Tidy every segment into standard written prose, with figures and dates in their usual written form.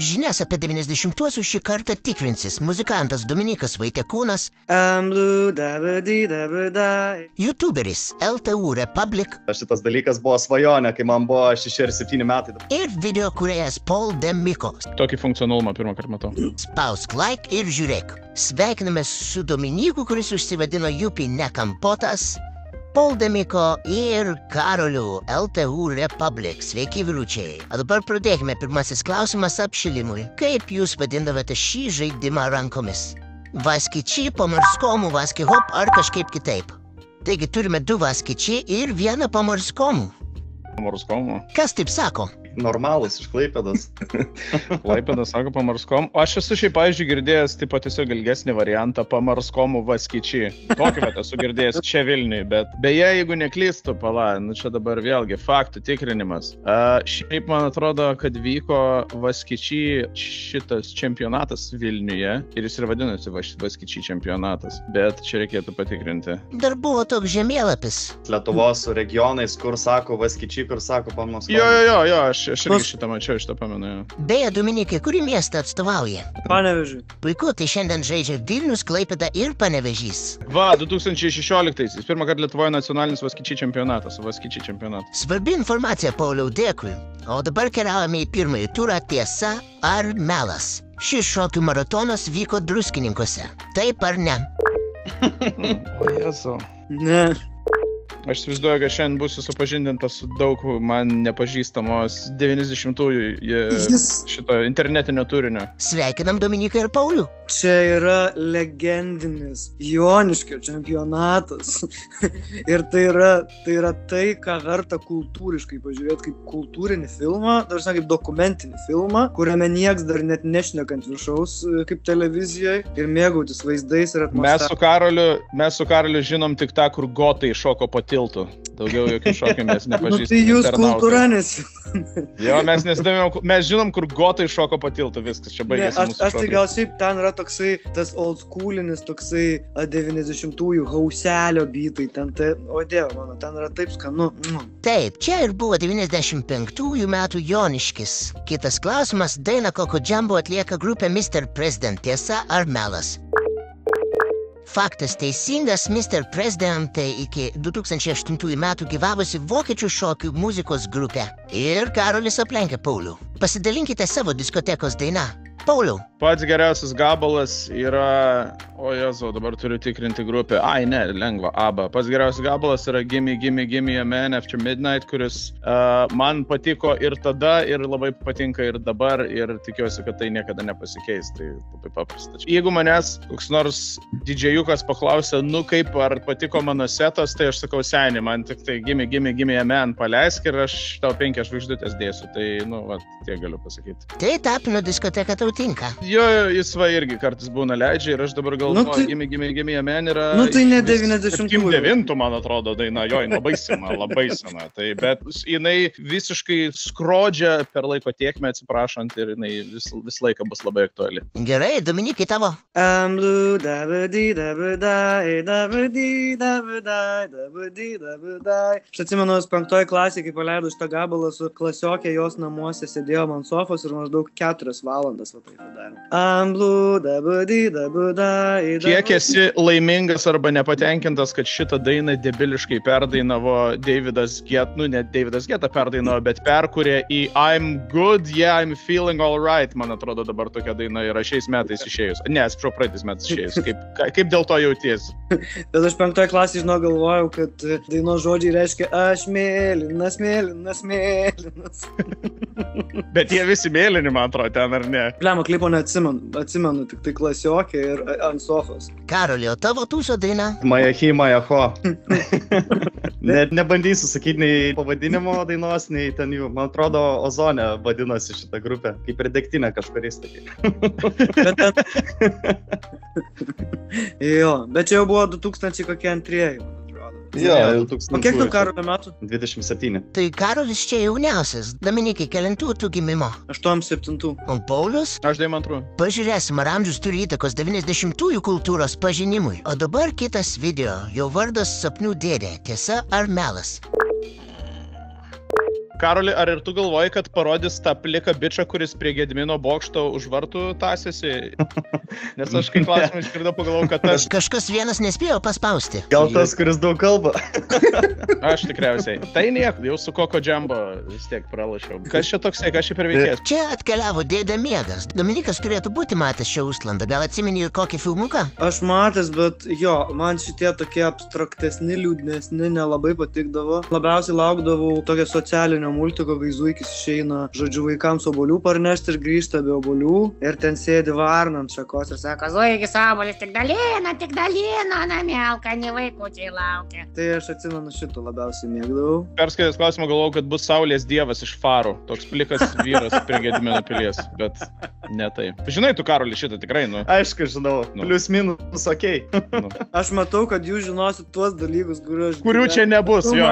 Žinias apie 90-uosius šį kartą tikrinsis muzikantas Dominykas Vaitiekūnas, YouTuberis LTU Republic Šitas dalykas buvo svajonė, kai man buvo 6 ar 7 metai. ir video kūrėjas Paul Demiko. Tokį funkcionalumą pirmą kartą matau. Spausk like ir žiūrėk. Sveikiname su Dominyku, kuris užsivadino Jupi Nekampotas, Paul Demiko ir Karoliu LTU Republic. Sveiki, vyručiai. O dabar pradėkime. Pirmasis klausimas apšilimui. Kaip jūs vadindavote šį žaidimą rankomis? Vaskičiai, pamarskomu, vaski hop ar kažkaip kitaip? Taigi turime 2 vaskičiai ir 1 pamarskomu. Pamarskomu. Kas taip sako? Normalus iš Klaipėdos. Klaipėdas sako pamarskom. O aš esu šiaip, pavyzdžiui, girdėjęs tipo tiesiog ilgesnį variantą pamarskomu vaskičiai. Tokį bet esu girdėjęs čia Vilniui, bet beje, jeigu neklystu, čia dabar vėlgi faktų tikrinimas. Šiaip man atrodo, kad vyko vaskičiai šitas čempionatas Vilniuje ir jis ir vadinasi vaskičiai čempionatas, bet čia reikėtų patikrinti. Dar buvo toks žemėlapis. Lietuvos su regionais, kur sako vaskičiai, kur sako pamarskomu. Jo, aš irgi šitą mačiau, šitą pamenu. Beje, Dominikai, kurį miestą atstovauja? Panevėžį. Puiku, tai šiandien žaidžia Vilnius, Klaipėda ir Panevėžys. Va, 2016-aisiais, pirmą kartą Lietuvoje nacionalinis vaskičiai čempionatas. Svarbi informacija, Pauliau, dėkui. O dabar keliaujame į pirmąjį turą tiesa ar melas. Šis šokių maratonas vyko Druskininkuose. Taip ar ne? O Jėzau. Ne. Aš įsivaizduoju, kad šiandien būsiu supažindintas su daug man nepažįstamos 90-ųjų šito internetinio turinio. Sveikinam Dominiką ir Paulių. Čia yra legendinis Joniškio čempionatas. Ir tai yra tai, ką verta kultūriškai pažiūrėti kaip kultūrinį filmą, dar kaip dokumentinį filmą, kuriame nieks dar net nešnekant viršaus kaip televizijoje ir mėgautis vaizdais ir atmosfera. Mes su Karoliu žinom tik tą, kur gotai šoko po tiltų. Daugiau jokių šokių mes nepažįstame. Tai jūs kultūra nesi. Jo, mes žinom, kur gotai šoko po tiltų, viskas, čia baigėsi mūsų šokiai. Aš tai gal šiaip ten yra toksai, tas old schoolinis, toksai 90-ųjų hauselio bitai, o dieve mano, ten yra taip skanu. Taip, čia ir buvo 95-ųjų metų Joniškis. Kitas klausimas, dainą Koko Džambo atlieka grupė Mr. President, tiesa ar melas? Faktas teisingas, Mr. President iki 2008 metų gyvavusi vokiečių šokių muzikos grupė. Ir Karolis aplenkė Paulių. Pasidalinkite savo diskotekos dainą. Pauliau. Pats geriausias gabalas yra, o Jėzau, dabar turiu tikrinti grupę. Ai, ne, lengva, ABBA. Pats geriausias gabalas yra Gimme, Gimme, Gimme a Man After Midnight, kuris man patiko ir tada, ir labai patinka ir dabar, ir tikiuosi, kad tai niekada nepasikeis. Tai labai paprasta. Jeigu manęs koks nors didžėjukas paklausė, kaip ar patiko mano setas, tai aš sakau, seniai, man tik tai Gimme, Gimme, Gimme a Man paleisk ir aš tau 5 žvaigždutės dėsiu. Tai, tiek galiu pasakyti. Tai Tapino diskoteka tau tinka. Jo, jis irgi kartais būna leidžia ir aš dabar galvoju, Gimme a Man yra... Tai ne 90-ųjų. 9, man atrodo, daina, jo, labai sena. Tai, bet jinai visiškai skrodžia per laiko tiekmę, atsiprašant, ir jinai vis laiką bus labai aktuali. Gerai, Dominikai, tavo. I'm blue, da-ba-di, da-ba-di. Aš atsimenu, 5 klasėje, kai paleidau šitą gabalą su klasiokė, jos namuose sėdėjo man sofos ir maždaug 4 valandas. I'm blue, da-ba-di, da-ba-di. Kiek esi laimingas arba nepatenkintas, kad šitą dainą debiliškai perdainavo Davidas Guetta, ne Davidas Guetta perdainavo, bet perkūrė į I'm good, yeah, I'm feeling all right. Man atrodo, dabar tokia daina yra šiais metais išėjus. Ne, atsiprašau, praeitais metais išėjus. Kaip dėl to jauties? Bet aš 5 klasėje, galvojau, kad dainos žodžiai reiškia aš mėlynas. Bet jie visi mėlyni, man atrodo, ten ar ne? Pliamo klipo neatsimenu, tik tai klasiokė ir ant sofos. Karoli, o tavo tūso daina? Majaho. Net nebandysiu sakyti nei pavadinimo dainos, nei ten jų. Man atrodo, Ozone vadinosi šitą grupę. Kaip ir degtinė kažkuris tokia. Jo, bet čia jau buvo 2002. Jo, 2000. O kiek tu Karolio metų? 27. Tai Karolis čia jauniausias. Dominikai, kelintų tu gimimo? 87. O Paulius? Aš 92. Pažiūrėsim, ar amžius turi įtakos 90-ųjų kultūros pažinimui. O dabar kitas video. Jo vardas Sapnų dėdė. Tiesa ar melas? Karoli, ar ir tu galvoji, kad parodys tą pliką bičą, kuris prie Gedimino bokšto už vartų tąsiasi? Nes aš kai klausimą išgirdau, pagalvojau, kad tas... Kažkas vienas nespėjo paspausti. Gal tas, kuris daug kalba. Aš tikriausiai. Tai nieko, jau su Koko Džambo vis tiek pralašiau. Kas čia toksai, kas čia per veikėjas? Čia atkeliavo dėdė Miegas. Dominikas turėtų būti matęs šią užslandą. Gal atsimeni ir kokį filmuką? Aš matęs, bet jo, man šitie tokie abstraktesni, liūdnesni nelabai patikdavo. Labiausiai laukdavau tokio socialinio multiko, kai Zuikis išeina, žodžiu, vaikams obuolių parnešti ir grįžta be obuolių. Ir ten sėdi varna ant šakos ir sako, Zuikis obuolis tik dalina, namie alkani vaikučiai laukia. tai aš atsimenu šitą labiausiai mėgdavau. Perskaitęs klausimą galvojau, kad bus Saulės dievas iš Farų. Toks plikas vyras prie Gedimino pilies, bet ne taip. Žinai tu, Karoli, šitą tikrai, nu. Aišku, žinau. Nu. Plius minus, okei. nu. Aš matau, kad jūs žinosit tuos dalykus, Kurių čia nebus, jo.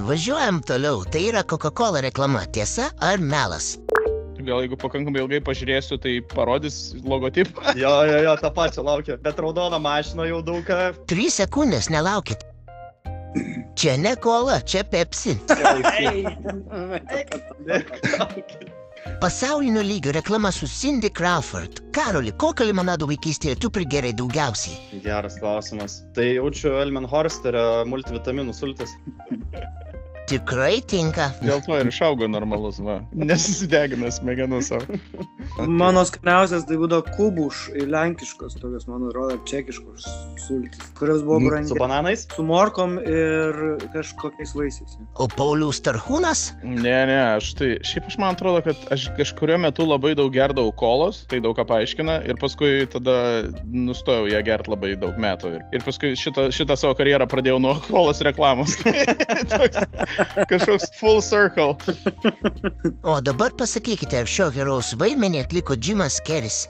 Važiuojam toliau. Tai yra Coca-Cola reklama. Tiesa ar melas? Gal jeigu pakankamai ilgai pažiūrėsiu, tai parodys logotipą. Jo, tą pačią laukia. Bet raudona mašina jau daug ką. 3 sekundės, nelaukit. Čia ne kola, čia Pepsi. Pasaulinio lygio reklama su Cindy Crawford. Karoli, kokio limonado vaikystėje tu prigerai daugiausiai? Geras klausimas. Tai jaučiu Elmenhorsterio multivitaminų sultis. Tikrai tinka. Dėl to ir išaugo normalus, va. Nesusidegina smegenų savo. Mano skaniausias tai būdavo kubuš, lenkiškos, tokios, man atrodo, čekiškos sultis, kurios buvo Su brangiai. bananais? Su morkom ir kažkokiais vaisiais. O Paulius Tarhūnas? Ne, šiaip aš man atrodo, kad aš kažkurio metu labai daug gerdavau kolos, tai daug ką paaiškina, ir paskui tada nustojau ją gert labai daug metų. Ir paskui šitą savo karjerą pradėjau nuo kolos reklamos. Kažkoks full circle. O dabar pasakykite, ar šio herojaus vaidmenį atliko Jimas Keris.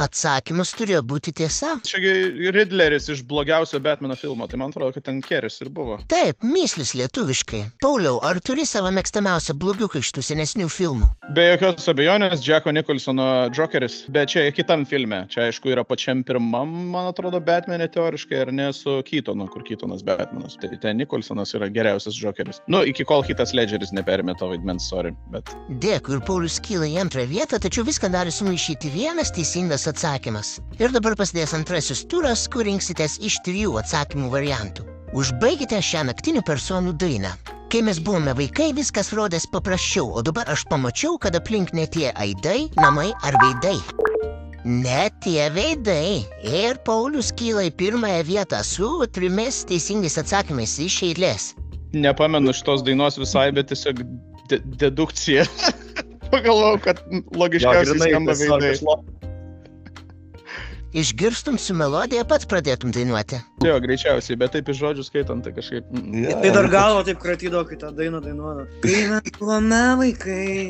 Atsakymus turėjo būti tiesa. Čiagi Riddleris iš blogiausio Batmano filmo, tai man atrodo, kad ten Keris ir buvo. Taip, mįslis lietuviškai. Pauliau, ar turi savo mėgstamiausią blogiuką iš tų senesnių filmų? Be jokios abejonės, Jacko Nicholsono Jokeris, bet čia kitam filme. Čia aišku yra pačiam pirmam, man atrodo, Batmane teoriškai, ar ne su Keatonu, kur Keatonas Batmanas. Tai ten Nicholsonas yra geriausias Jokeris. Nu, iki kol Heathas Ledgeris neperėmė to vaidmens, sorry, bet... Dėkui, ir Paulius kyla į antrą vietą, tačiau viską darė sumaišyti vienas teisingas atsakymas. Ir dabar prasidės antrasis turas, kur rinksitės iš 3 atsakymų variantų. Užbaigite šią naktinių personų dainą. Kai mes buvome vaikai, viskas rodės paprasčiau, o dabar aš pamačiau, kad aplink ne tie aidai, namai ar veidai. Ne tie veidai. Ir Paulius kyla į pirmąją vietą su 3 teisingais atsakymais iš eilės. Nepamenu šitos dainos visai, bet tiesiog dedukcija. Pagalvojau, kad logiškiausiai skamba veidai. Išgirstum su melodija, pats pradėtum dainuoti. Jo, greičiausiai, bet taip iš žodžių skaitant, tai kažkaip... Tai dar galvo taip kratydavo, kai tą dainą dainuoda. Kai mes buvome vaikai.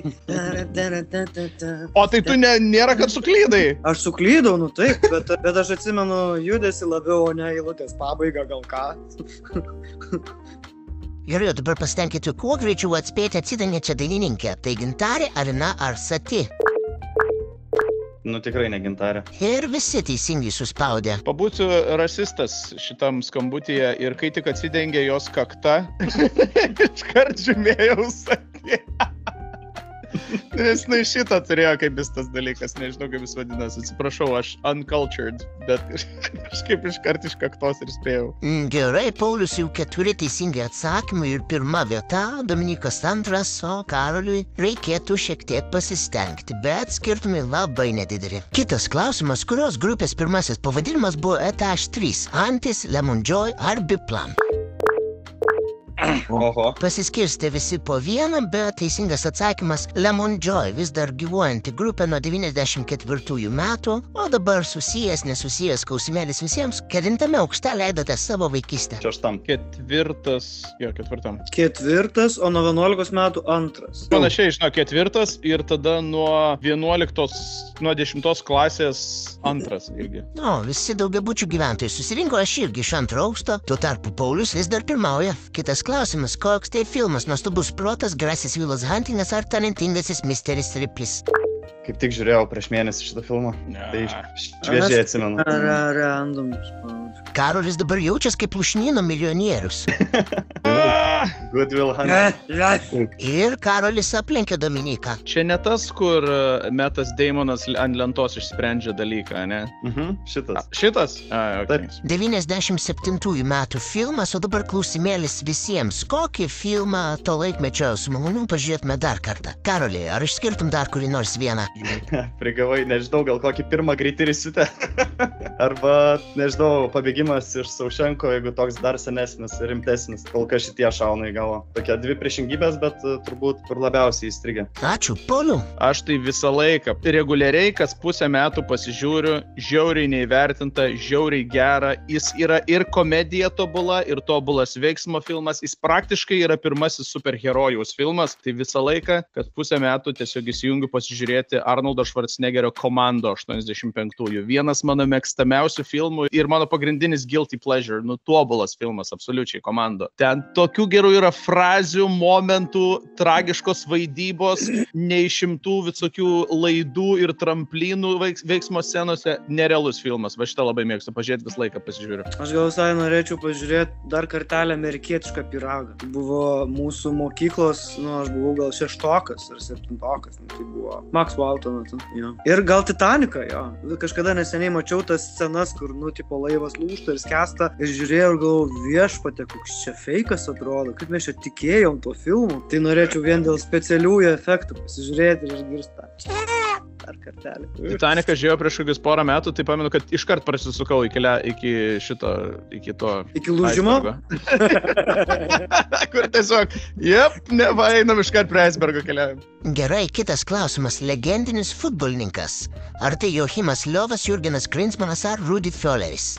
O tai tu nėra, kad suklydai? Aš suklydau, nu taip, bet aš atsimenu judesi labiau, o ne eilutės pabaigą gal ką. Gerai, o dabar pasitenkite kuo greičiau atspėti atsidanėčią dainininkę. Tai Gintarė, Arina ar Sati. Nu, tikrai ne Gintarė. Ir visi teisingai suspaudė. Pabūsiu rasistas šitam skambutyje ir kai tik atsidengė jos kakta, iškart žymėjau Satį. Nes šitą turėjo kaip vis tas dalykas, nežinau kaip jis vadinasi, atsiprašau, aš uncultured, bet kažkaip iškart iš kaktos ir spėjau. Gerai, Paulius jau 4 teisingai atsakymai ir 1 vieta, Dominikas 2, o Karoliui reikėtų šiek tiek pasistengti, bet skirtumai labai nedideli. Kitas klausimas, kurios grupės pirmasis pavadinimas buvo ETH3, Antis, Lemon Joy ar Biplan? Oho. Pasiskirstė visi po vieną, bet teisingas atsakymas Lemon Joy, vis dar gyvuojanti grupė nuo 94 metų, o dabar susijęs, nesusijęs klausimėlis visiems, kelintame aukšte leidote savo vaikystę. 6. Ketvirtam. 4, o nuo 11 metų 2. Panašiai, žinau, 4 ir tada nuo 10 klasės 2 irgi. O, visi daugiabučių gyventojai susirinko, aš irgi iš 2 aukšto, tuo tarpu Paulius vis dar pirmauja. Kitas klausimas, koks tai filmas, Nuostabus protas, Gerasis Vilas Huntingas ar talentingasis Misteris Riplis? Kaip tik žiūrėjau prieš mėnesį šitą filmą. Tai šviežiai atsimenu. Random. Karolis dabar jaučiasi kaip Lušnyno milijonierius. Good Will Hunting. Ir Karolis aplenkė Dominiką. Čia ne tas, kur Metas Damonas ant lentos išsprendžia dalyką, ne? Šitas. Šitas? Okay. 97 metų filmas, o dabar klausimėlis visiems. Kokį filmą to laikmečio su maloniu pažiūrėtume dar kartą? Karoli, ar išskirtum dar kurį nors vieną? Prigavai, nežinau, gal kokį pirmą greitį įsiutę. Arba, nežinau, pabėgimas iš Saušenko, jeigu toks dar senesnis, rimtesnis. Kol kas šitie šauna į galvą. Tokia dvi priešingybės, bet turbūt kur labiausiai įstrigę. Ačiū, Pauliau. Aš tai visą laiką, reguliariai, kas pusę metų pasižiūriu, žiauriai neįvertinta, žiauriai gera. Jis yra ir komedija tobula, ir tobulas veiksmo filmas. Jis praktiškai yra pirmasis superherojaus filmas. Tai visą laiką, kad pusę metų tiesiog įsijungiu pasižiūrėti Arnoldo Schwarzeneggerio Komando 85-ųjų. Vienas mano mėgstamiausių filmų ir mano pagrindinis guilty pleasure, tobulas filmas, absoliučiai Komando. Ten tokių gerų yra frazių, momentų, tragiškos vaidybos, neišimtų visokių laidų ir tramplynų veiksmo scenose. Nerealus filmas, va šitą labai mėgstu pažiūrėti, visą laiką pasižiūriu. Aš gal visai norėčiau pažiūrėti dar kartelę amerikietišką pyragą. Buvo mūsų mokyklos, aš buvau gal 6-okas ar 7-okas, tai buvo Max Walton. Ir gal Titaniką, jo. Kažkada neseniai mačiau tas scenas, kur, tipo laivas lūžta ir skęsta ir žiūrėjau ir galvojau, viešpatie, koks čia feikas atrodo, kaip mes čia tikėjom tuo filmu. Tai norėčiau vien dėl specialiųjų efektų pasižiūrėti ir išgirsti dar kartelį. Titaniką žiūrėjau prieš kokius porą metų, tai pamenu, kad iškart prasisukau iki to... Iki lūžimo? Kur tiesiog, einam iškart prie icebergo keliaujam. Gerai, kitas klausimas. Legendinis futbolininkas. Ar tai Joachimas Liovas, Jurgenas Klinsmanas ar Rudi Völeris?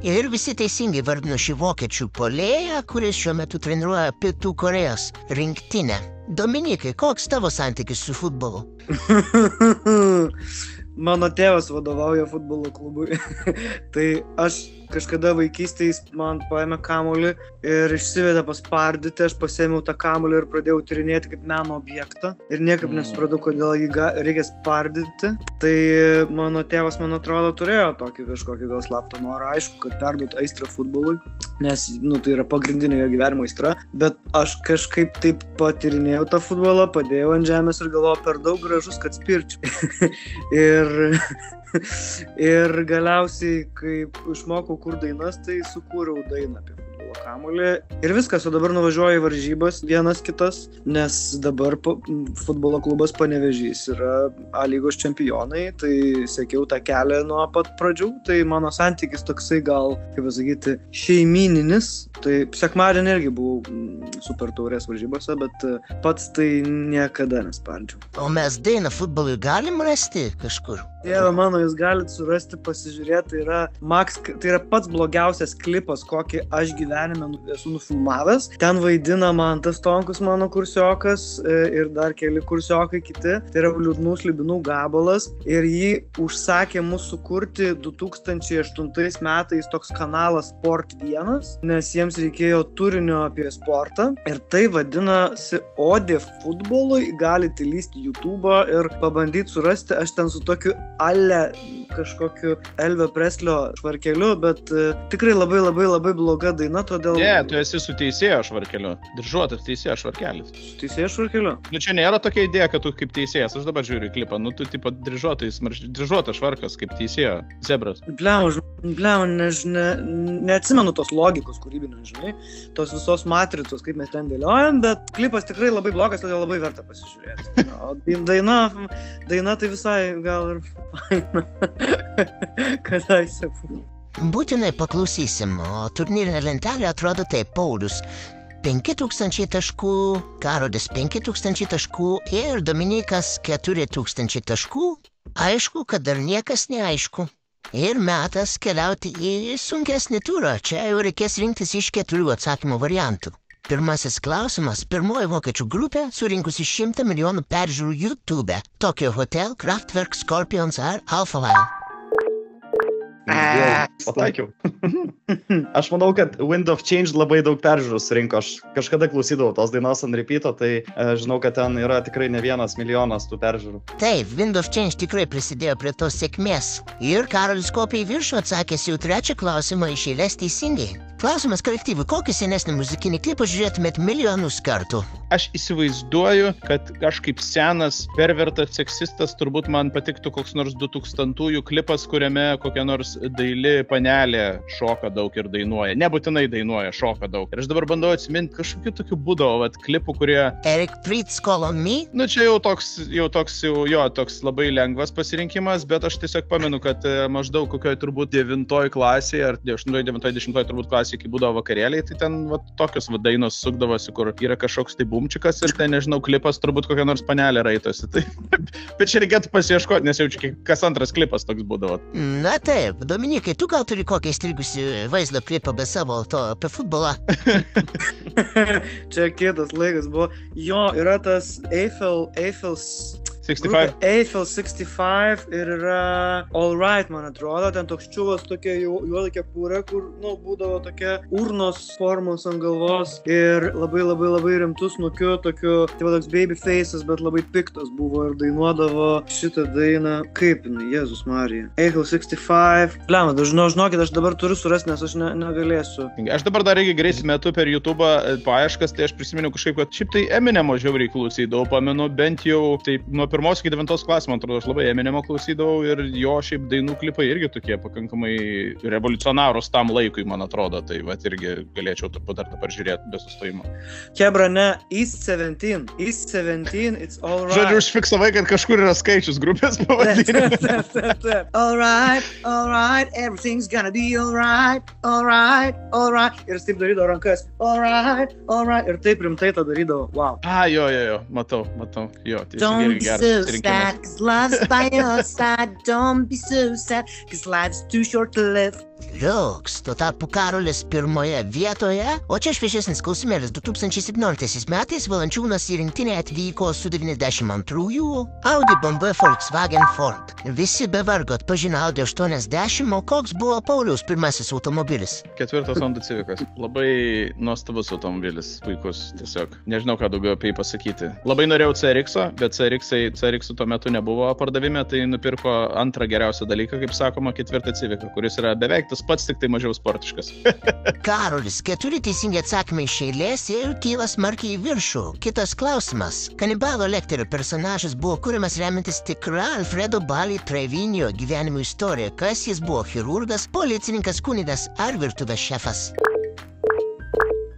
Ir visi teisingai vardino šį vokiečių puolėją, kuris šiuo metu treniruoja Pietų Korėjos rinktinę. Dominikai, koks tavo santykis su futbolu? Mano tėvas vadovauja futbolo klubui. Tai aš kažkada vaikystėje man paėmė kamuolį ir išsivedė paspardyti, aš pasėmiau tą kamuolį ir pradėjau tyrinėti kaip meno objektą ir niekaip nesupratau, kodėl jį reikia spardyti. Tai mano tėvas, man atrodo, turėjo tokį kažkokį gal slaptą norą, aišku, kad perduot aistrą futbolui, nes, tai yra pagrindinė jo gyvenimo aistra, bet aš kažkaip taip patyrinėjau tą futbolą, padėjau ant žemės ir galvojau, per daug gražus, kad spirčiau. Ir galiausiai, kai išmokau kur dainas, tai sukūriau dainą apie futbolo kamuolį. Ir viskas, o dabar nuvažiuoju į varžybas vienas kitas, nes dabar futbolo klubas Panevėžys yra A lygos čempionai, tai sekiau tą kelią nuo pat pradžių, tai mano santykis toksai gal, kaip pasakyti, šeimyninis. Tai sekmadienį irgi buvau super taurės varžybose, bet pats tai niekada nespardžiau. O mes dainą futbolui galim rasti kažkur? Dieve mano, jūs galite surasti, pasižiūrėti, tai yra pats blogiausias klipas, kokį aš gyvenime esu nufilmavęs. Ten vaidina Mantas Tonkus, mano kursiokas, ir dar keli kursiokai kiti. Tai yra liūdnų slibinų gabalas ir jį užsakė mūsų sukurti 2008 metais toks kanalas Sport 1, nes jiems reikėjo turinio apie sportą ir tai vadinasi Odė futbolui. Galite įlysti YouTube'ą ir pabandyti surasti, aš ten su tokiu kažkokiu Elvio Preslio švarkeliu, bet tikrai labai labai labai bloga daina, todėl... Tu esi su teisėjo švarkeliu. Diržuotas teisėjo švarkelis. Su teisėjo švarkeliu? Čia nėra tokia idėja, kad tu kaip teisėjas. Aš dabar žiūriu klipą. Tu tipo diržuotas švarkas kaip teisėjo. Zebras. Neatsimenu tos logikos kūrybinės, žinai. Tos visos matricos, kaip mes ten dėliojam, bet klipas tikrai labai blogas, todėl labai verta pasižiūrėti. O daina tai visai gal ir faina. Kadaise buvo. Būtinai paklausysim, o turnyrinė lentelė atrodo taip: Paulius 5000 taškų, Karolis 5000 taškų ir Dominikas 4000 taškų. Aišku, kad dar niekas neaišku. Ir metas keliauti į sunkesnį turą. Čia jau reikės rinktis iš 4 atsakymų variantų. Pirmasis klausimas. Pirmoji vokiečių grupė surinkusi 100 milijonų peržiūrų YouTube. Tokyo Hotel, Kraftwerk, Scorpions ar Alphaville? Pataikiau. Aš manau, kad Wind of Change labai daug peržiūrų surinko. Aš kažkada klausydavau tos dainos ant repeato, tai žinau, kad ten yra tikrai ne 1 milijonas tų peržiūrų. Taip, Wind of Change tikrai prisidėjo prie tos sėkmės. Ir Karolis kopė į viršų atsakęs jau 3 klausimą iš eilės teisingai. Klausimas kolektyvui, kokį senesnį muzikinį klipą žiūrėtumėt milijonus kartų? Aš įsivaizduoju, kad kažkaip senas, pervertas seksistas turbūt man patiktų koks nors 2000-ųjų klipas, kuriame kokia nors daili panelė šoka daug ir dainuoja. Nebūtinai dainuoja, šoka daug. Ir aš dabar bandau atsiminti kažkokių tokių būdavo, klipų, kurie... Eric Prydz Call on Me? Nu, čia jau toks labai lengvas pasirinkimas, bet aš tiesiog pamenu, kad maždaug kokioje turbūt 9 klasėje ar 8-9-10 turbūt klasėje, kai būdavo vakarėliai, tai ten tokios dainos sukdavosi, kur yra kažkoks tai bumčikas ir ten, nežinau, klipas turbūt kokia nors panelė raitosi. Tai, bet čia reikėtų pasiieškoti, nes jau čia kas antras klipas toks būdavo. Na taip, Dominikai, tu gal turi kokią įstrigusi vaizdo klipą be savo to apie futbolą? Čia kitas laikas buvo. Jo, yra tas Eiffel 65 ir yra All Right, man atrodo, ten toks čiuvas tokia juoda kepurė, kur, būdavo tokia urnos formos ant galvos ir labai rimtus nukiu, tokiu, tai toks baby faces, bet labai piktas buvo ir dainuodavo šitą dainą, kaip jinai, Jėzus Marija. Eiffel 65, blema, žinokit, aš dabar turiu surasti, nes aš negalėsiu. Aš dabar dar irgi greitai metu per YouTube paieškas, tai aš prisimenu kažkaip, kad šiaip tai Eminemo žiauriai klausydavau, pamenu, bent jau taip nuo 1 iki 9 klasės, man atrodo, aš labai Eminemo klausydavau ir jo šiaip dainų klipai irgi tokie pakankamai revoliucionarūs tam laikui, man atrodo, tai irgi galėčiau turbūt dar dabar žiūrėti be sustojimo. Hebra, ne, East 17, it's all right. Žodžiu, užfiksavai, kad kažkur yra skaičius grupės pavadinimas. All right, everything's gonna be all right. Ir taip darydavo rankas, all right, ir taip rimtai tą darydavo, wow. Jo, matau, jo, tai Don't be so sad, 'cause love's by your side. Don't be so sad, 'cause life's too short to live. Liuks, tuo tarpu Karolis 1 vietoje, o čia šviesesnis klausimėlis 2017 metais Valančiūnas į rinktinę atvyko su 92-ųjų Audi BMW Volkswagen Ford. Visi be vargo atpažino Audi 80, o koks buvo Pauliaus pirmasis automobilis? 4 Honda Civicas. Labai nuostabus automobilis, puikus, tiesiog. Nežinau, ką daugiau apie jį pasakyti. Labai norėjau CRX-o, bet CRX-ų tuo metu nebuvo pardavime, tai nupirko antrą geriausią dalyką, kaip sakoma, 4 Civica, kuris yra beveik tas pats, tik tai mažiau sportiškas. Karolis, 4 teisingi atsakymai iš eilės ir kyla smarkiai į viršų. Kitas klausimas. Kanibalo Lecterio personažas buvo kuriamas remiantis tikra Alfredo Bali Trevinio gyvenimo istorija. Kas jis buvo? Chirurgas, policininkas, kunigas ar virtuvės šefas?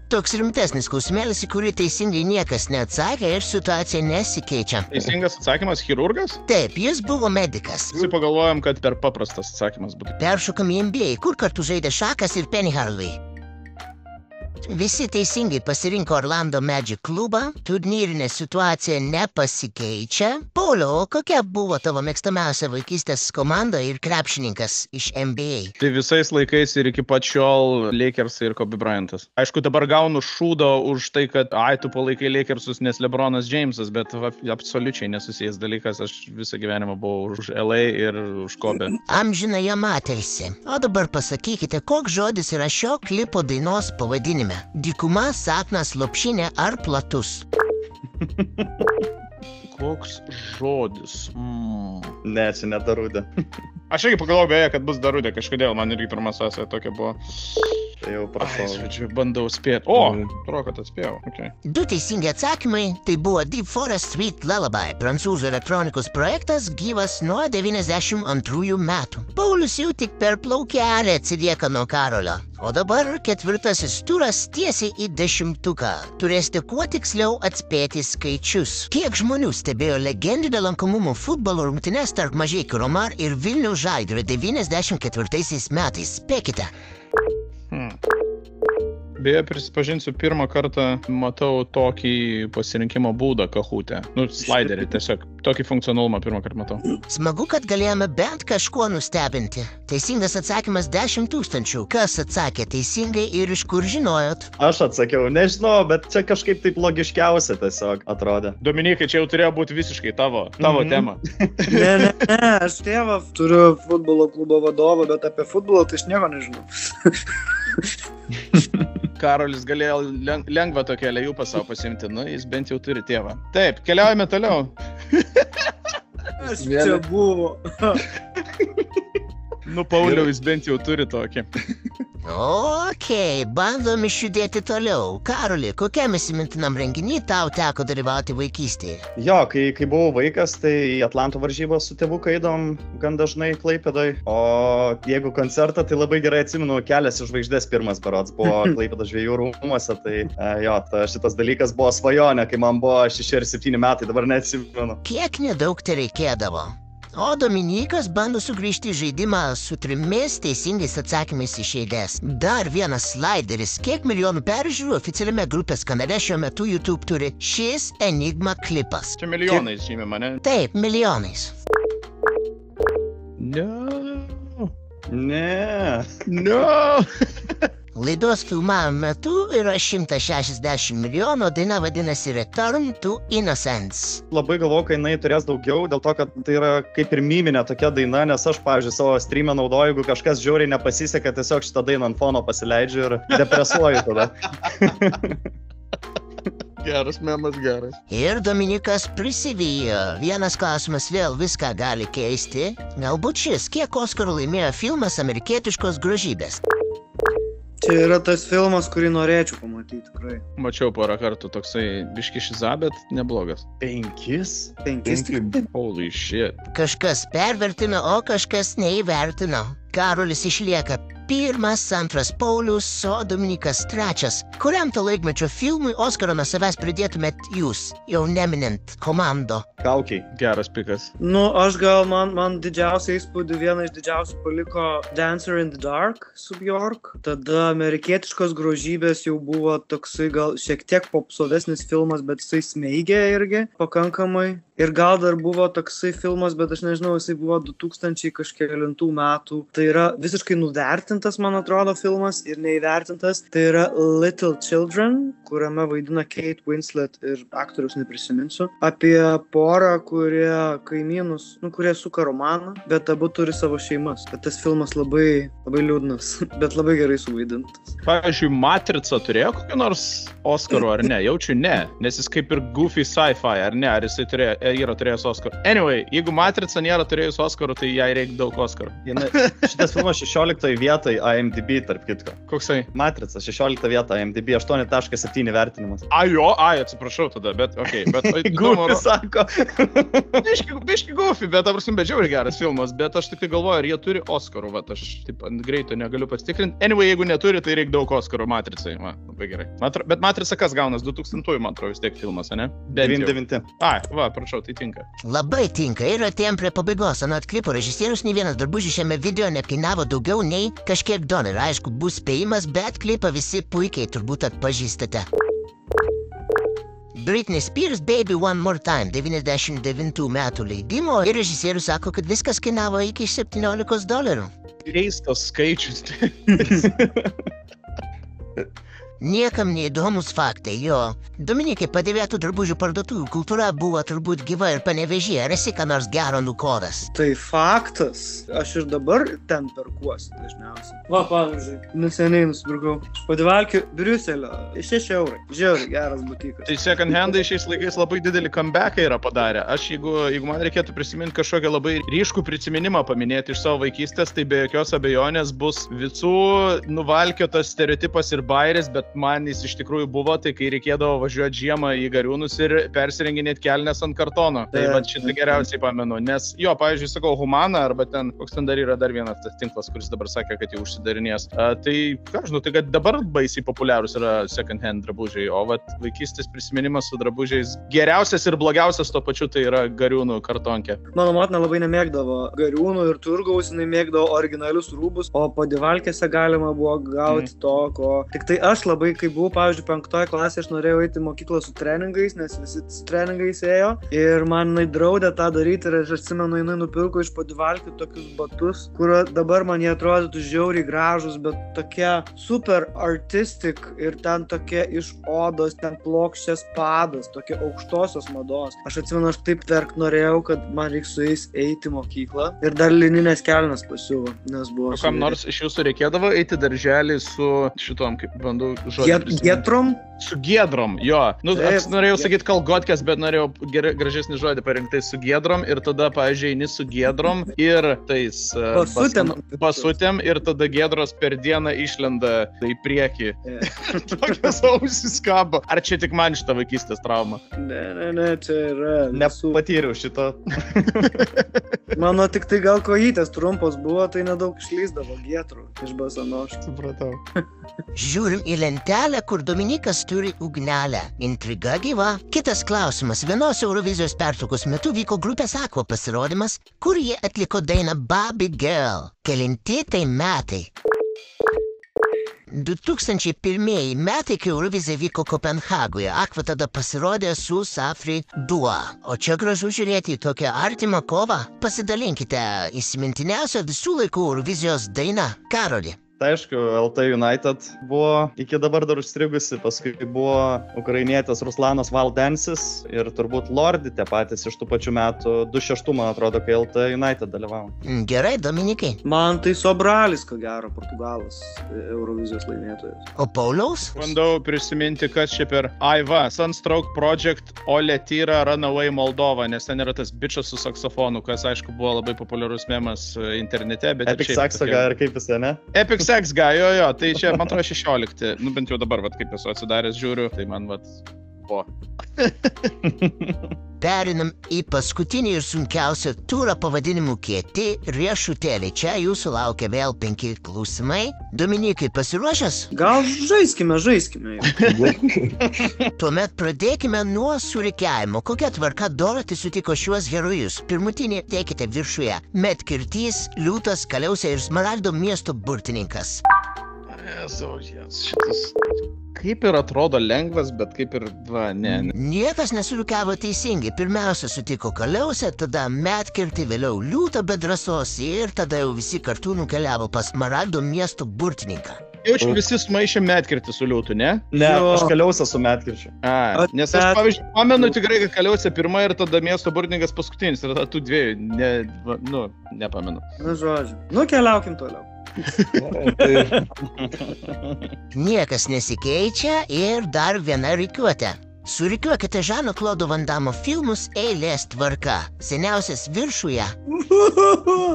Toks rimtesnis klausimėlis, į kurį teisingai niekas neatsakė ir situacija nesikeičia. Teisingas atsakymas chirurgas? Taip, jis buvo medikas. Visi pagalvojom, kad per paprastas atsakymas būtų. Peršokam į NBA, kur kartu žaidė Šakas ir Penny Hardaway. Visi teisingai pasirinko Orlando Magic klubą, turnyrinė situacija nepasikeičia. Pauliau, kokia buvo tavo mėgstamiausia vaikystės komanda ir krepšininkas iš NBA? Tai visais laikais ir iki pat šiol Lakers ir Kobe Bryantas. Aišku, dabar gaunu šūdo už tai, kad tu palaikai Lakersus, nes LeBronas Jamesas, bet absoliučiai nesusijęs dalykas, aš visą gyvenimą buvau už LA ir už Kobe. Amžinai jam ateisi. O dabar pasakykite, koks žodis yra šio klipo dainos pavadinime? Dykuma, sapnas, lopšinė ar platus? Koks žodis? Ne, čia ne Darudė. Aš irgi pagalvojau beje, kad bus Darudė, kažkodėl man irgi pirma sąsaja tokia buvo. Tai jau prašau. Bandau spėti. Atrodo, kad atspėjau. Okay. 2 teisingi atsakymai, tai buvo Deep Forest Street Lullaby, prancūzų elektronikos projektas, gyvas nuo 92 metų. Paulius jau tik per plaukelį atsilieka nuo Karolio. O dabar 4 turas tiesiai į 10. Turėsite kuo tiksliau atspėti skaičius. Kiek žmonių stebėjo legendinio lankomumo futbolo rungtynes tarp Mažeikių Romar ir Vilniaus Žalgirio 94 metais? Spėkite. Beje, prisipažinsiu, pirmą kartą matau tokį pasirinkimo būdą kahutę. Sliderį tiesiog. Tokį funkcionalumą pirmą kartą matau. Smagu, kad galėjome bent kažkuo nustebinti. Teisingas atsakymas 10 000. Kas atsakė teisingai ir iš kur žinojot? Aš atsakiau, nežinau, bet čia kažkaip taip logiškiausia tiesiog atrodė. Dominikai, čia jau turėjo būti visiškai tavo tema. Ne, aš tėvą turiu futbolo klubo vadovą, bet apie futbolą tai aš nieko nežinau. Karolis galėjo lengvą tokią lėjupą savo pasimti, jis bent jau turi tėvą. Taip, keliaujame toliau. Aš čia buvo. Pauliau, jis bent jau turi tokį. Okei, bandom išjudėti toliau. Karoli, kokiam įsimintinam renginy tau teko dalyvauti vaikystėje? Jo, kai buvau vaikas, tai į Atlanto varžybas su tėvuku eidom gan dažnai Klaipėdoj. O jeigu koncertą, tai labai gerai atsimenu, Kelias į žvaigždės pirmas berods buvo Klaipėdos žvejų rūmuose. Tai šitas dalykas buvo svajonė, kai man buvo 6 ar 7 metai, dabar neatsimenu. Kiek nedaug tai reikėdavo? O Dominikas bando sugrįžti į žaidimą su 3 teisingais atsakymais iš eilės. Dar vienas slideris. Kiek milijonų peržiūrų oficialiame grupės kanale šiuo metu YouTube turi šis Enigma klipas? Čia milijonais žymė mane. Taip, milijonais. No. Laidos filmavimo metu yra 160 milijonų, daina vadinasi Return to Innocence. Labai galvoju, kad jinai turės daugiau, dėl to, kad tai yra kaip ir miminė tokia daina, nes aš, pavyzdžiui, savo streamę naudoju, jeigu kažkas žiauriai nepasiseka, tiesiog šitą dainą ant fono pasileidžiu ir depresuoju tada. Geras memas, geras. Ir Dominikas prisivijo. Vienas klausimas vėl viską gali keisti. Galbūt šis, kiek Oskarų laimėjo filmas Amerikietiškos grožybės? Čia yra tas filmas, kurį norėčiau pamatyti, tikrai. Mačiau porą kartų toksai biški šiza, bet neblogas. 5? Holy shit. Kažkas pervertino, o kažkas neįvertino. Karolis išlieka 1, 2 Paulius, o Dominikas 3. Kuriam to laikmečio filmui Oskarą nuo savęs pridėtumėt jūs, jau neminint komando? Kaukiai. Geras pikas. Aš gal man didžiausią įspūdį, vieną iš didžiausių paliko Dancer in the Dark su Bjork. Tada Amerikietiškos grožybės jau buvo toksai gal šiek tiek popsovesnis filmas, bet jisai smeigė irgi pakankamai. Ir gal dar buvo toksai filmas, bet aš nežinau, jisai buvo 2000 kažkelintų metų. Tai yra visiškai nuvertintas, man atrodo, filmas ir neįvertintas. Tai yra Little Children, kuriame vaidina Kate Winslet ir aktorius neprisiminsiu. Apie porą, kurie kaimynus, kurie suka romaną, bet abu turi savo šeimas. Bet tas filmas labai, labai liūdnas, bet labai gerai suvaidintas. Pavyzdžiui, Matrica turėjo kokį nors Oskarų ar ne? Jaučiu ne, nes jis kaip ir goofy sci-fi, ar ne? Ar jisai yra turėjęs Oskarų? Anyway, jeigu Matrica nėra turėjus Oskarų, tai jai reikia daug Oskarų. Šitas filmas 16 vietoj IMDb, tarp kitko. Koksai? Matrica 16 vietą IMDb, 8.7 vertinimas. Atsiprašau tada, bet okei. Goofy sako. Biški goofy, bet žiauriai geras filmas, bet aš tik tai galvoju, ar jie turi Oskarų, aš taip ant greito negaliu pasitikrinti. Anyway, jeigu neturi, tai reikia daug Oskarų Matricai. Labai gerai. Bet Matrica kas gaunas? 2000, man atrodo, vis tiek filmas, ne? 99. Prašau, tai tinka. Labai tinka ir atėjom prie pabaigos. Anot klipo režisierius, nei vienas drabužis šiame video nekainavo daugiau nei kažkiek $. Aišku, bus spėjimas, bet klipą visi puikiai turbūt atpažįstate. Britney Spears Baby One More Time 99 metų leidimo ir režisierius sako, kad viskas kainavo iki $17. Keistas skaičius. Niekam neįdomus faktai, jo. Dominikai, padėvėtų drabužių parduotuvių kultūra buvo turbūt gyva ir Panevėžyje. Ar esi ką nors gero nukovęs? Tai faktas. Aš ir dabar ten perkuosi dažniausiai. Pavyzdžiui, neseniai nusipirkau Padivalkių Briuselio 6 €. Žiauriai geras butikas. Tai second handai šiais laikais labai didelį comebacką yra padarę. Aš jeigu man reikėtų prisiminti kažkokią labai ryškų prisiminimą paminėti iš savo vaikystės, tai be jokios abejonės bus visų nuvalkiotas stereotipas ir bairis, bet man jis iš tikrųjų buvo, tai kai reikėdavo važiuoti žiemą į Gariūnus ir persirenginėti kelnes ant kartono. Tai šitą geriausiai pamenu, nes pavyzdžiui, sakau, Humana, arba ten, koks ten dar yra dar vienas tas tinklas, kuris dabar sakė, kad jau užsidarinės. Tai, ką žinau, tai kad dabar baisiai populiarus yra second hand drabužiai, o vaikystės prisiminimas su drabužiais geriausias ir blogiausias tuo pačiu tai yra Gariūnų kartonkė. Mano motina labai nemėgdavo Gariūnų ir Turgaus, jinai mėgdavo originalius rūbus, o Padivalkėse galima buvo gauti to, ko tik tai aš labai labai, kai buvau, pavyzdžiui, 5 klasėje, aš norėjau eiti į mokyklą su treningais, nes visi su treningais ėjo. Ir man draudė tą daryti ir aš atsimenu, jinai nupirko iš Podivalkių tokius batus, kur dabar man jie atrodytų žiauriai gražus, bet tokie super artistic ir ten tokie iš odos, ten plokščias padas, tokie aukštosios mados. Aš atsimenu, aš taip verkt norėjau, kad man reikia su jais eiti į mokyklą ir dar lininės kelnes pasiuvo, nes buvo... O kam nors iš jūsų reikėdavo eiti darželį su šitom, kaip bandau žodį. Giedrom? Su giedrom, jo. Nu, aš norėjau sakyti kalgotkės, bet norėjau gražesnį žodį parinkti su giedrom ir tada, pavyzdžiui, eini su giedrom ir tais basutėm ir tada giedros per dieną išlenda į priekį. Tokios ausis kabo. Ar čia tik man šitą vaikystės traumą? Ne, čia yra... Nepatyriau šito. Mano tik tai gal kojytės trumpos buvo, tai nedaug išlysdavo giedrų iš basanoškų. Supratau. Žiūrim į lentelę, kur Dominikas turi ugnelę. Intriga gyva. Kitas klausimas. Vienos Eurovizijos pertraukos metu vyko grupės Aqua pasirodymas, kur jie atliko dainą Barbie Girl. Kelinti tai metai. 2001 metai, kai Eurovizija vyko Kopenhagoje, Aqua tada pasirodė su Safri duo. O čia gražu žiūrėti į tokią artimą kovą. Pasidalinkite įsimintiniausią visų laikų Eurovizijos dainą. Karoli. Tai aišku, LT United buvo iki dabar dar užstrigusi, paskui buvo ukrainietis Ruslanas Valdensis ir turbūt Lordi tie patys iš tų pačių metų, 2006, man atrodo, kai LT United dalyvavo. Gerai, Dominikai. Man tai Sobralis, ko gero, Portugalas, Eurovizijos laimėtojas. O Pauliaus? Bandau prisiminti, kas čia per Aiva, Sunstroke Project, Ole Tyra, Runaway Moldova, nes ten yra tas bičas su saksofonu, kas aišku buvo labai populiarus memas internete, bet Epic Sax Guy, ar kaip jis, ne? Epic Sax Guy, jo, tai čia, man atrodo, 16, nu bent jau dabar, kaip esu atsidaręs žiūriu, tai man, buvo. Perinam į paskutinį ir sunkiausią turą pavadinimu Kieti riešutėliai. Čia jūsų laukia vėl 5 klausimai. Dominikai, pasiruošęs? Gal žaiskime. Tuomet pradėkime nuo surikiavimo. Kokia tvarka Dorothy sutiko šiuos herojus? Pirmutinį teikite viršuje. Medkirtys, Liūtas, Kaliausė ir Smaragdo miesto burtininkas. Šitas kaip ir atrodo lengvas, bet kaip ir ne. Niekas nesurikiavo teisingai. Pirmiausia sutiko Kaliausę, tada Medkirtį, vėliau Liūtą be drąsos ir tada jau visi kartu nukeliavo pas Smaragdo miesto burtininką. Jaučiu, visi sumaišė Medkirtį su Liūtu, ne? Ne, aš Kaliausę su Medkirčiu. Nes aš, pavyzdžiui, pamenu tikrai, kad Kaliausė pirma ir tada miesto burtininkas paskutinis. Ir tada tų dviejų, nepamenu. Nu, žodžiu. Nu, keliaukim toliau. Niekas nesikeičia ir dar viena rikiuotė. Surikiuokite Žano Klodo Van Damme filmus eilės tvarka. Seniausias viršuje.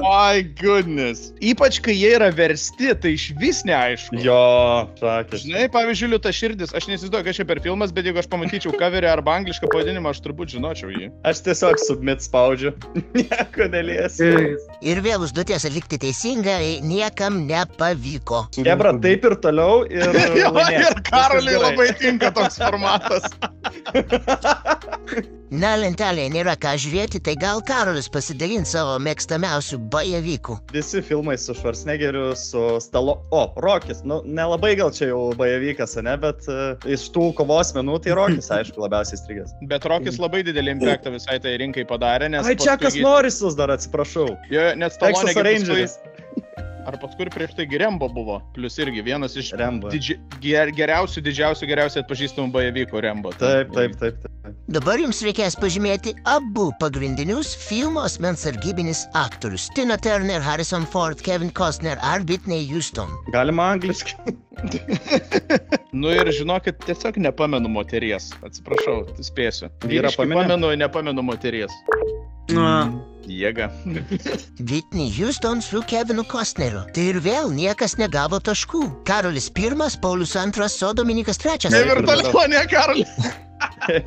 My goodness. Ypač, kai jie yra versti, tai iš vis neaišku. Jo, sakė. Žinai, pavyzdžiui, Liūtas širdis. Aš neįsivaizduoju, kas čia per filmas, bet jeigu aš pamatyčiau coverį arba anglišką pavadinimą, aš turbūt žinočiau jį. Aš tiesiog submit spaudžiu. Nieko neliesiu. Ir vėl užduoties atlikti teisingai niekam nepavyko. Gebra, taip ir toliau ir laimės. Ir Karoliui labai tinka toks formatas. Na, lentelėje nėra ką žiūrėti, tai gal Karolis pasidalins savo mėgstamiausių bajavykų. Visi filmai su Schwarzeneggeriu, su Rokis. Nu, nelabai gal čia jau bajavykas, ne, bet iš tų kovos menų tai Rokis, aišku, labiausiai strigęs. Bet Rokis labai didelį impactą visai tai rinkai padarė, nes... Ai, čia kas Norisus dar, atsiprašau. Jo, net Stallone Rangeris. Ar paskui prieš tai Rembo buvo, plus irgi vienas iš geriausiai didžiausių atpažįstamų bajavykų Rembo. Taip. Dabar jums reikės pažymėti abu pagrindinius filmo asmens sargybinis aktorius. Tina Turner, Harrison Ford, Kevin Costner ar Whitney Houston. Galima angliškai. Nu ir žinokit, tiesiog nepamenu moteries. Atsiprašau, spėsiu. Vyriškai nepamenu moteries. Jėga. Whitney Houston su Kevinu Costneriu. Tai ir vėl niekas negavo taškų. Karolis 1, Paulius 2, o Dominikas 3. Ir toliau, ne Karolis.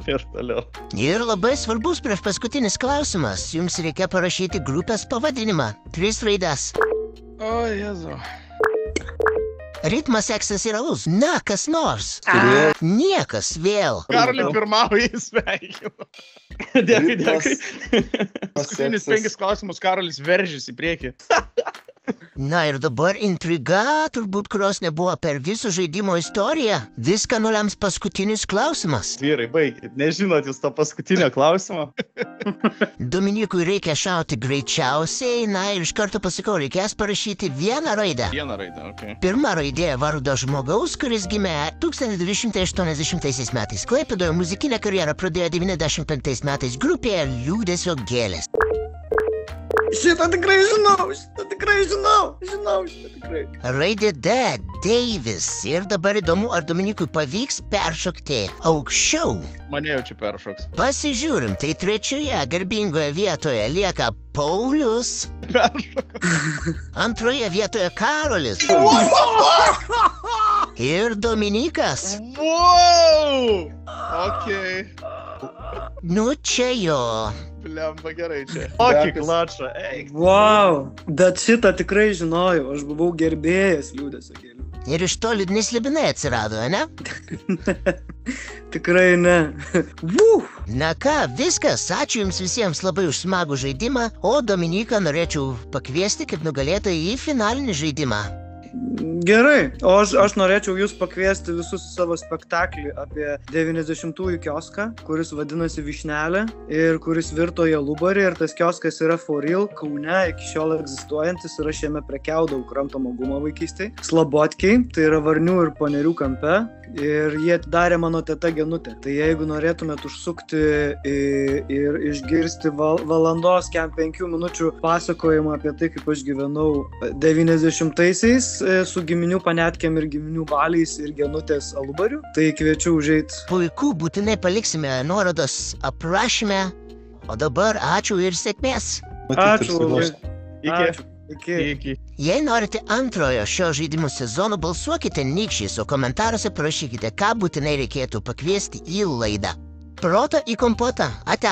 Ir toliau. Ir labai svarbus prieš paskutinis klausimas. Jums reikia parašyti grupės pavadinimą. 3 raides. O, Jezu. Ritmas, seksas ir alus. Na, kas nors. Niekas vėl. Karolį pirmauja sveikinu. Dėkui. Paskutinis 5 klausimus Karolis veržys į priekį. Na ir dabar intriga, turbūt kurios nebuvo per visą žaidimo istoriją. Viską nulems paskutinis klausimas. Vyrai, baigit, nežinot jūs to paskutinio klausimo. Dominikui reikia šauti greičiausiai, na ir iš karto pasakau, reikės parašyti vieną raidę. Vieną raidę, okei. Pirma raidė vardo žmogaus, kuris gimė 1980 metais. Klaipėdoje muzikinę karjerą pradėjo 95 metais grupėje Liūdesio gėlės. Šitą tikrai žinau. Raidė D. Deivis. Ir dabar įdomu, ar Dominikui pavyks peršokti aukščiau. Mane jau čia peršoks. Pasižiūrim, tai trečioje garbingoje vietoje lieka Paulius. Antroje vietoje Karolis. Ir Dominikas. Wow! Okei. Nu čia jo. Blemba gerai čia. Kokį klačą, eik. Wow, bet šitą tikrai žinojau, aš buvau gerbėjas Liūdesio gėlių. Ir iš to liūdni slibinai atsirado, ne? Tikrai ne. Na ką, viskas. Ačiū jums visiems labai už smagų žaidimą, o Dominiką norėčiau pakviesti kaip nugalėtoją į finalinį žaidimą. Gerai, o aš norėčiau jūs pakviesti visus į savo spektaklį apie 90-ųjų kioską, kuris vadinasi Vyšnelė ir kuris virto į alubarį, ir tas kioskas yra for real, Kaune, iki šiol egzistuojantis, ir aš jame prekiaudavau kramtomą gumą vaikystėj. Slabotkiai, tai yra Varnių ir Panerių kampe, ir jie atidarė mano teta Genutė. Tai jeigu norėtumėt užsukti ir išgirsti valandos 5 minučių pasakojimą apie tai, kaip aš gyvenau 90-aisiais su giminių panetkėm ir giminių baliais ir Genutės alubariu, tai kviečiu užeit. Puiku, būtinai paliksime nuorodas aprašyme, o dabar ačiū ir sėkmės. Ačiū labai. Iki. Iki. Jei norite antrojo šio žaidimų sezono, balsuokite nykščiais, o komentaruose parašykite, ką būtinai reikėtų pakviesti į laidą. Protą į kompotą. Ate.